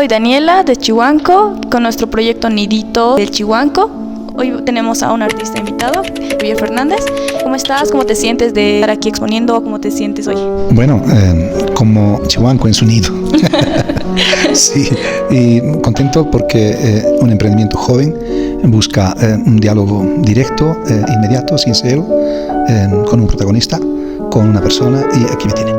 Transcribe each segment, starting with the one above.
Soy Daniela de Chihuanco, con nuestro proyecto Nidito del Chihuanco. Hoy tenemos a un artista invitado, Javier Fernández. ¿Cómo estás? ¿Cómo te sientes de estar aquí exponiendo? ¿Cómo te sientes hoy? Bueno, como Chihuanco en su nido. Sí, y contento porque un emprendimiento joven busca un diálogo directo, inmediato, sincero, con un protagonista, con una persona, y aquí me tiene.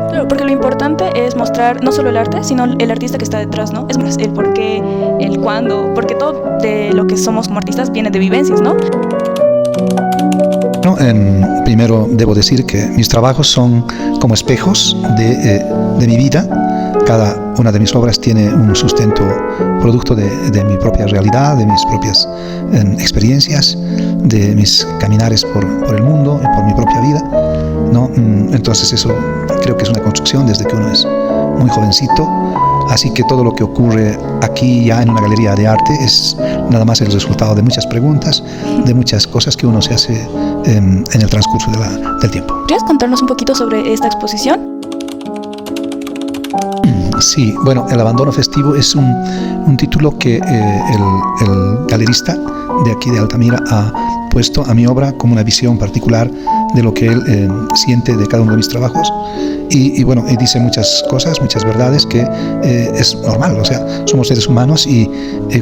Claro, porque lo importante es mostrar no solo el arte, sino el artista que está detrás, ¿no? Es más, el por qué, el cuándo, porque todo de lo que somos como artistas viene de vivencias, ¿no? Primero debo decir que mis trabajos son como espejos de mi vida. Cada una de mis obras tiene un sustento producto de mi propia realidad, de mis propias experiencias, de mis caminares por el mundo y por mi propia vida, ¿no? Entonces eso creo que es una construcción desde que uno es muy jovencito. Así que todo lo que ocurre aquí ya en una galería de arte es nada más el resultado de muchas preguntas, de muchas cosas que uno se hace en el transcurso del tiempo. ¿Podrías contarnos un poquito sobre esta exposición? Sí, bueno, El abandono festivo es un título que el galerista de aquí de Altamira ha puesto a mi obra como una visión particular de lo que él siente de cada uno de mis trabajos. Y bueno, dice muchas cosas, muchas verdades que es normal, o sea, somos seres humanos y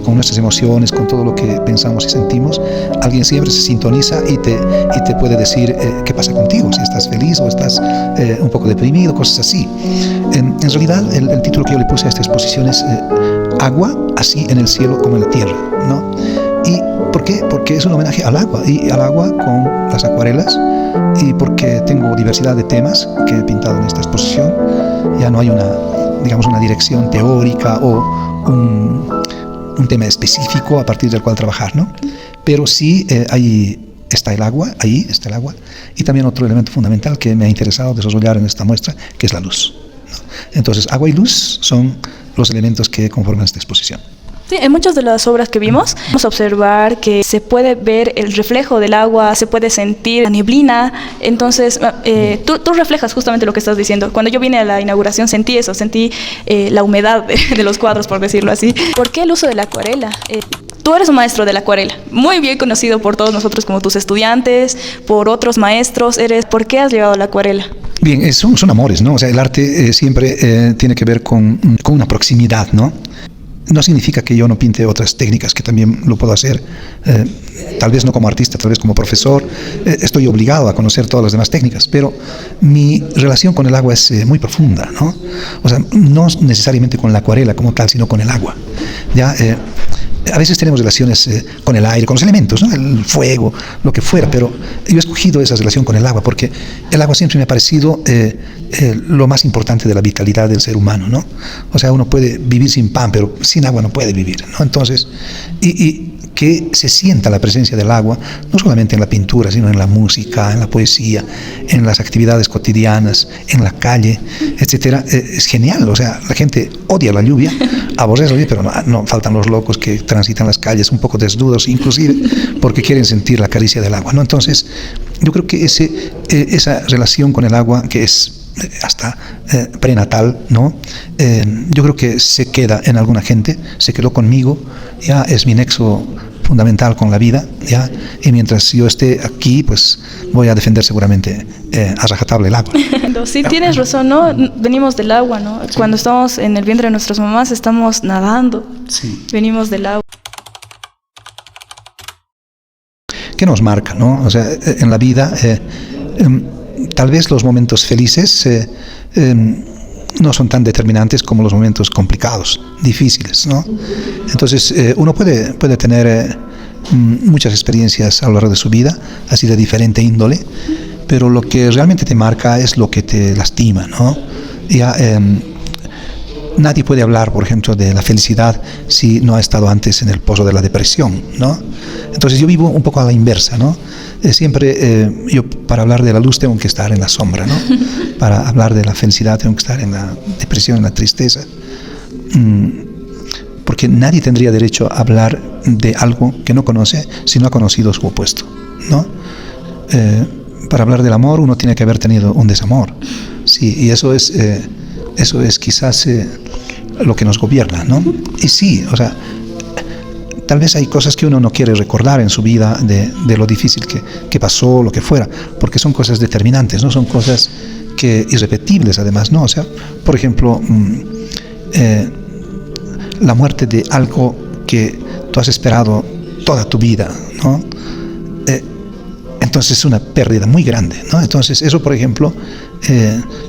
con nuestras emociones, con todo lo que pensamos y sentimos, alguien siempre se sintoniza y te puede decir qué pasa contigo, si estás feliz o estás un poco deprimido, cosas así. En realidad, el título que yo le puse a esta exposición es Agua, así en el cielo como en la tierra, ¿no? ¿Y por qué? Porque es un homenaje al agua, y al agua con las acuarelas, y porque tengo diversidad de temas que he pintado en esta exposición. Ya no hay una dirección teórica o un tema específico a partir del cual trabajar, ¿no? Pero sí ahí está el agua, y también otro elemento fundamental que me ha interesado desarrollar en esta muestra, que es la luz, ¿no? Entonces, agua y luz son los elementos que conforman esta exposición. Sí, en muchas de las obras que vimos, vamos a observar que se puede ver el reflejo del agua, se puede sentir la neblina. Entonces, tú reflejas justamente lo que estás diciendo. Cuando yo vine a la inauguración sentí eso, sentí la humedad de los cuadros, por decirlo así. ¿Por qué el uso de la acuarela? Tú eres un maestro de la acuarela, muy bien conocido por todos nosotros como tus estudiantes, por otros maestros. ¿Por qué has llegado a la acuarela? Bien, son amores, ¿no? O sea, el arte siempre tiene que ver con una proximidad, ¿no? No significa que yo no pinte otras técnicas, que también lo puedo hacer, tal vez no como artista, tal vez como profesor, estoy obligado a conocer todas las demás técnicas, pero mi relación con el agua es muy profunda, ¿no? O sea, no necesariamente con la acuarela como tal, sino con el agua. Ya, a veces tenemos relaciones con el aire, con los elementos, ¿no? El fuego, lo que fuera, pero yo he escogido esa relación con el agua porque el agua siempre me ha parecido lo más importante de la vitalidad del ser humano, ¿no? O sea, uno puede vivir sin pan, pero sin agua no puede vivir, ¿no? Entonces, que se sienta la presencia del agua, no solamente en la pintura, sino en la música, en la poesía, en las actividades cotidianas, en la calle, etcétera, es genial. O sea, la gente odia la lluvia, aborrece la lluvia, pero no faltan los locos que transitan las calles un poco desnudos, inclusive porque quieren sentir la caricia del agua, ¿no? Entonces, yo creo que esa relación con el agua, que es hasta prenatal, ¿no? Yo creo que se queda en alguna gente, se quedó conmigo, ya es mi nexo fundamental con la vida, ya, y mientras yo esté aquí, pues voy a defender seguramente a rajatabla el agua. Sí, tienes razón, ¿no? Venimos del agua, ¿no? Sí. Cuando estamos en el vientre de nuestras mamás estamos nadando, sí. Venimos del agua. ¿Qué nos marca, no? O sea, en la vida tal vez los momentos felices no son tan determinantes como los momentos complicados, difíciles, ¿no? Entonces, uno puede tener muchas experiencias a lo largo de su vida, así de diferente índole, pero lo que realmente te marca es lo que te lastima, ¿no? Ya, nadie puede hablar, por ejemplo, de la felicidad si no ha estado antes en el pozo de la depresión, ¿no? Entonces yo vivo un poco a la inversa, ¿no? Siempre yo para hablar de la luz tengo que estar en la sombra, ¿no? Para hablar de la felicidad tengo que estar en la depresión, en la tristeza, porque nadie tendría derecho a hablar de algo que no conoce si no ha conocido su opuesto, ¿no? Para hablar del amor uno tiene que haber tenido un desamor, sí, y eso es quizás lo que nos gobierna, ¿no? Y sí, o sea, tal vez hay cosas que uno no quiere recordar en su vida de lo difícil que pasó, lo que fuera, porque son cosas determinantes, ¿no? Son cosas irrepetibles además, ¿no? O sea, por ejemplo, la muerte de algo que tú has esperado toda tu vida, ¿no? Entonces es una pérdida muy grande, ¿no? Entonces eso, por ejemplo,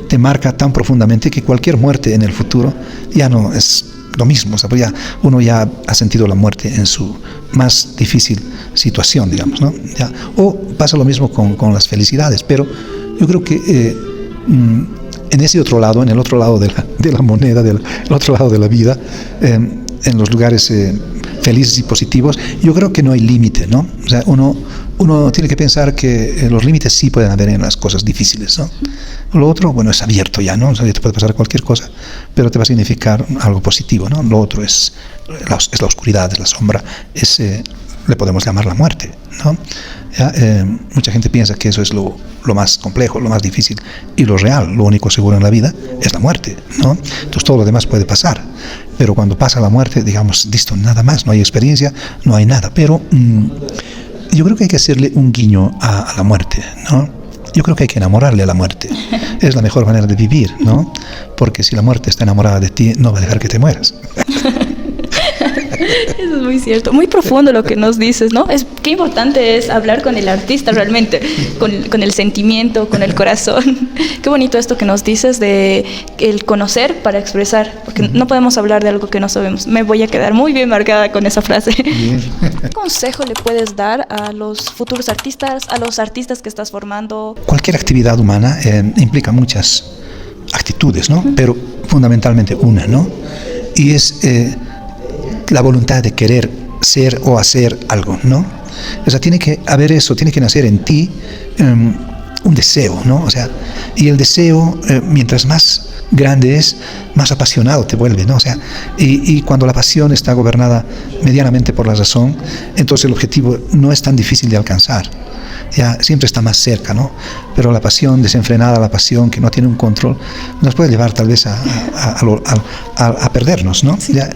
te marca tan profundamente que cualquier muerte en el futuro ya no es lo mismo, o sea, pues uno ya ha sentido la muerte en su más difícil situación, digamos, ¿no? Ya. O pasa lo mismo con las felicidades, pero yo creo que en ese otro lado, en el otro lado de la moneda, del otro lado de la vida, en los lugares felices y positivos, yo creo que no hay límite, ¿no? O sea, uno tiene que pensar que los límites sí pueden haber en las cosas difíciles, ¿no? Lo otro, bueno, es abierto ya, ¿no? O sea, te puede pasar cualquier cosa, pero te va a significar algo positivo, ¿no? Lo otro es la oscuridad, es la sombra, le podemos llamar la muerte, ¿no? ¿Ya? Mucha gente piensa que eso es lo más complejo, lo más difícil, y lo real, lo único seguro en la vida es la muerte, ¿no? Entonces todo lo demás puede pasar, pero cuando pasa la muerte, digamos, listo, nada más, no hay experiencia, no hay nada, pero yo creo que hay que hacerle un guiño a la muerte, ¿no? Yo creo que hay que enamorarle a la muerte. Es la mejor manera de vivir, ¿no? Porque si la muerte está enamorada de ti, no va a dejar que te mueras. Eso es muy cierto, muy profundo lo que nos dices, ¿no? Qué importante es hablar con el artista realmente, con el sentimiento, con el corazón. Qué bonito esto que nos dices de el conocer para expresar, porque no podemos hablar de algo que no sabemos. Me voy a quedar muy bien marcada con esa frase. Bien. ¿Qué consejo le puedes dar a los futuros artistas, a los artistas que estás formando? Cualquier actividad humana implica muchas actitudes, ¿no? Pero fundamentalmente una, ¿no? Y es la voluntad de querer ser o hacer algo, ¿no? O sea, tiene que haber eso, tiene que nacer en ti un deseo, ¿no? O sea, y el deseo, mientras más grande es, más apasionado te vuelve, ¿no? O sea, y cuando la pasión está gobernada medianamente por la razón, entonces el objetivo no es tan difícil de alcanzar. Ya siempre está más cerca, ¿no? Pero la pasión desenfrenada, la pasión que no tiene un control, nos puede llevar tal vez a perdernos, ¿no? Sí. Ya,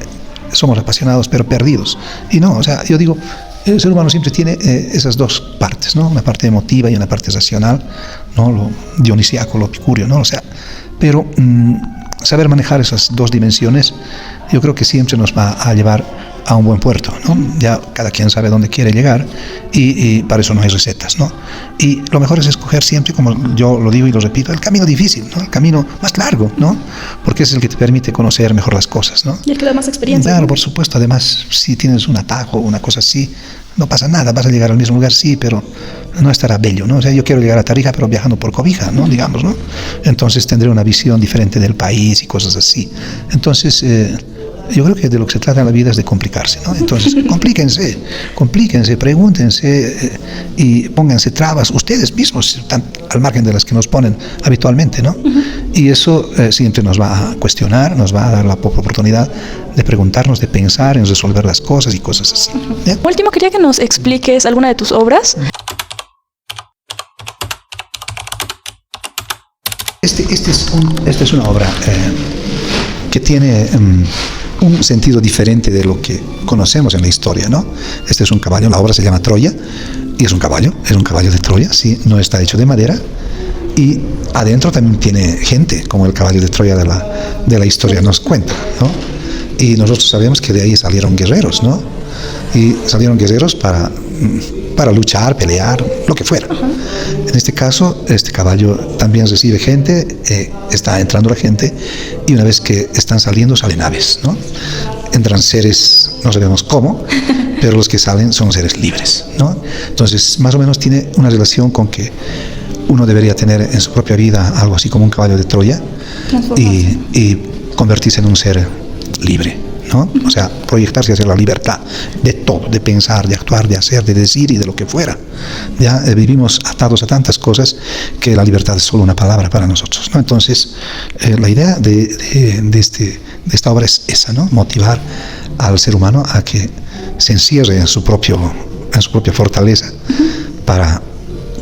somos apasionados pero perdidos. Y no, o sea, yo digo, el ser humano siempre tiene esas dos partes, ¿no? Una parte emotiva y una parte racional, ¿no? Lo dionisíaco, lo epicúreo, ¿no? O sea, pero saber manejar esas dos dimensiones, yo creo que siempre nos va a llevar a un buen puerto, ¿no? Ya cada quien sabe dónde quiere llegar y para eso no hay recetas, ¿no? Y lo mejor es escoger siempre, como yo lo digo y lo repito, el camino difícil, ¿no? El camino más largo, ¿no? Porque es el que te permite conocer mejor las cosas, ¿no? Y el que da más experiencia. Claro, ¿no? por supuesto. Además, si tienes un atajo o una cosa así, no pasa nada, vas a llegar al mismo lugar, sí, pero no estará bello, ¿no? O sea, yo quiero llegar a Tarija, pero viajando por Cobija, ¿no? Digamos, ¿no? Entonces tendré una visión diferente del país y cosas así. Entonces, yo creo que de lo que se trata en la vida es de complicarse, ¿no? Entonces, complíquense, pregúntense y pónganse trabas ustedes mismos, están al margen de las que nos ponen habitualmente, ¿no? Y eso siempre nos va a cuestionar, nos va a dar la oportunidad de preguntarnos, de pensar en resolver las cosas y cosas así. ¿Ya? Último, quería que nos expliques alguna de tus obras. Esta es una obra que tiene un sentido diferente de lo que conocemos en la historia, ¿no? Este es un caballo, la obra se llama Troya, y es un caballo de Troya, sí, no está hecho de madera, y adentro también tiene gente, como el caballo de Troya de la historia nos cuenta, ¿no? Y nosotros sabemos que de ahí salieron guerreros, ¿no? Y salieron guerreros para luchar, pelear, lo que fuera. En este caso, este caballo también recibe gente, está entrando la gente, y una vez que están saliendo, salen aves, ¿no? Entran seres, no sabemos cómo, pero los que salen son seres libres, ¿no? Entonces, más o menos tiene una relación con que uno debería tener en su propia vida algo así como un caballo de Troya y convertirse en un ser libre, ¿no? O sea, proyectarse hacia la libertad de todo, de pensar, de actuar, de hacer, de decir y de lo que fuera. Ya vivimos atados a tantas cosas que la libertad es solo una palabra para nosotros, ¿no? Entonces, la idea de esta obra es esa, ¿no? Motivar al ser humano a que se encierre en su propia fortaleza para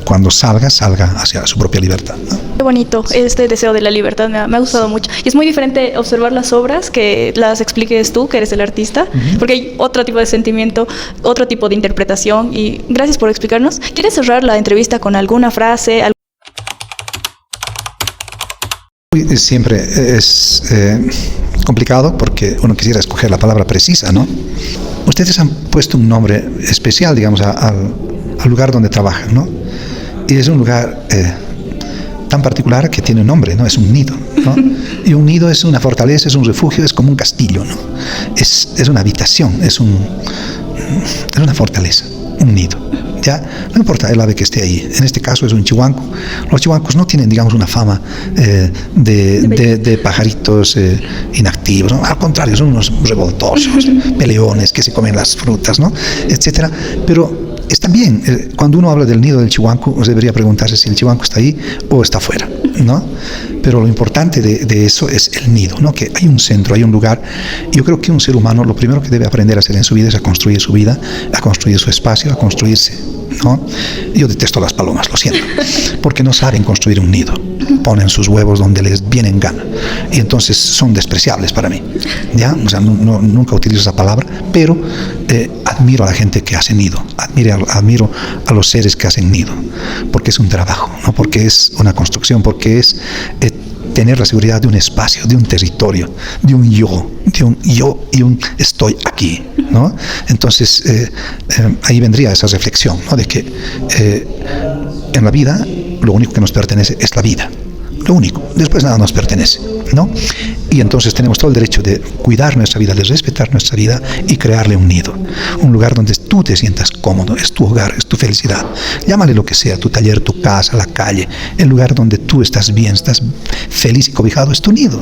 cuando salga hacia su propia libertad, ¿no? Qué bonito, este deseo de la libertad me ha gustado mucho. Y es muy diferente observar las obras que las expliques tú, que eres el artista, porque hay otro tipo de sentimiento, otro tipo de interpretación. Y gracias por explicarnos. ¿Quieres cerrar la entrevista con alguna frase? Siempre es complicado porque uno quisiera escoger la palabra precisa, ¿no? Ustedes han puesto un nombre especial, digamos, al lugar donde trabajan, ¿no? Y es un lugar tan particular que tiene un nombre, ¿no? Es un nido, ¿no? Y un nido es una fortaleza, es un refugio, es como un castillo, ¿no? Es una habitación, es una fortaleza, un nido. ¿Ya? No importa el ave que esté ahí, en este caso es un chihuanco. Los chihuancos no tienen, digamos, una fama de pajaritos inactivos, ¿no? Al contrario, son unos revoltosos, peleones que se comen las frutas, ¿no? Etcétera. Pero está bien, cuando uno habla del nido del chihuanco, uno debería preguntarse si el chihuanco está ahí o está afuera, ¿no? Pero lo importante de eso es el nido, ¿no? Que hay un centro, hay un lugar. Yo creo que un ser humano lo primero que debe aprender a hacer en su vida es a construir su vida, a construir su espacio, a construirse, ¿no? Yo detesto las palomas, lo siento, porque no saben construir un nido. Ponen sus huevos donde les viene en gana y entonces son despreciables para mí, ¿ya? O sea, nunca utilizo esa palabra, pero admiro a la gente que hace nido, admiro a los seres que hacen nido, porque es un trabajo, ¿no? Porque es una construcción, porque es tener la seguridad de un espacio, de un territorio, de un yo y un estoy aquí, ¿no? Entonces ahí vendría esa reflexión, ¿no? De que en la vida lo único que nos pertenece es la vida, lo único, después nada nos pertenece, ¿no? Y entonces tenemos todo el derecho de cuidar nuestra vida, de respetar nuestra vida y crearle un nido, un lugar donde tú te sientas cómodo, es tu hogar, es tu felicidad, llámale lo que sea, tu taller, tu casa, la calle, el lugar donde tú estás bien, estás feliz y cobijado, es tu nido,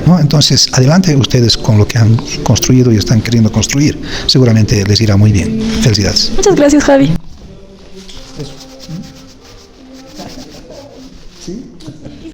¿no? Entonces adelante ustedes con lo que han construido y están queriendo construir, seguramente les irá muy bien. Felicidades. Muchas gracias, Javi.